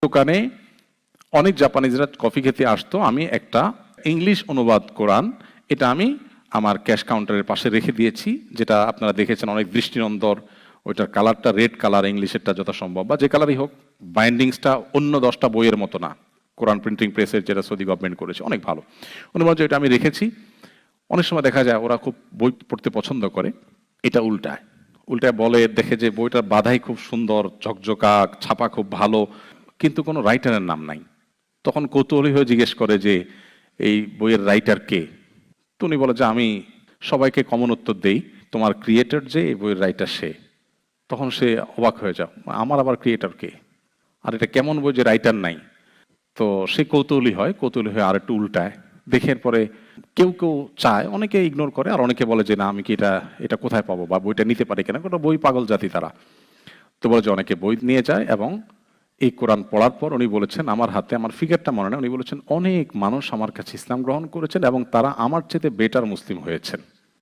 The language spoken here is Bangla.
দোকানে অনেক জাপানিজরা কফি খেতে আসতো, আমি একটা ইংলিশ অনুবাদ কোরআন এটা আমি আমার ক্যাশ কাউন্টারের পাশে রেখে দিয়েছি, যেটা আপনারা দেখেছেন অনেক দৃষ্টিনন্দর। ওইটার কালারটা রেড কালার, ইংলিশেরটা যথাসম্ভব বা যে কালারই হোক, বাইন্ডিংসটা অন্য 10টা বইয়ের মতো না, কোরআন প্রিন্টিং প্রেসের যেটা সৌদি গভর্নমেন্ট করেছে, অনেক ভালো। অনুবাদ এটা আমি রেখেছি। অনেক সময় দেখা যায় ওরা খুব বই পড়তে পছন্দ করে, এটা উল্টায় উল্টায় বলে, দেখে যে বইটার বাঁধাই খুব সুন্দর, ঝকঝকা, ছাপা খুব ভালো, কিন্তু কোনো রাইটারের নাম নাই। তখন কৌতূহলী হয়ে জিজ্ঞেস করে যে এই বইয়ের রাইটার কে। তো উনি বলে যে আমি সবাইকে কমন উত্তর দেই, তোমার ক্রিয়েটর যে, এই বইয়ের রাইটার সে। তখন সে অবাক হয়ে যাও, আমার আবার ক্রিয়েটর কে, আর এটা কেমন বই যে রাইটার নাই। তো সে কৌতূহলী হয়, কৌতূহলী হয়ে আর একটু উল্টায়, দেখের পরে কেউ কেউ চায়, অনেকে ইগনোর করে, আর অনেকে বলে যে না আমি কি এটা এটা কোথায় পাবো বা বইটা নিতে পারি কিনা, কোনো বই পাগল জাতি তারা। তো বলে যে অনেকে বই নিয়ে যায়, এবং এই কোরআন পড়ার পর উনি বলেছেন, আমার হাতে, আমার ফিগারটা মনে নেই, উনি বলেছেন অনেক মানুষ আমার কাছে ইসলাম গ্রহণ করেছেন এবং তারা আমার চেয়ে বেটার মুসলিম হয়েছেন।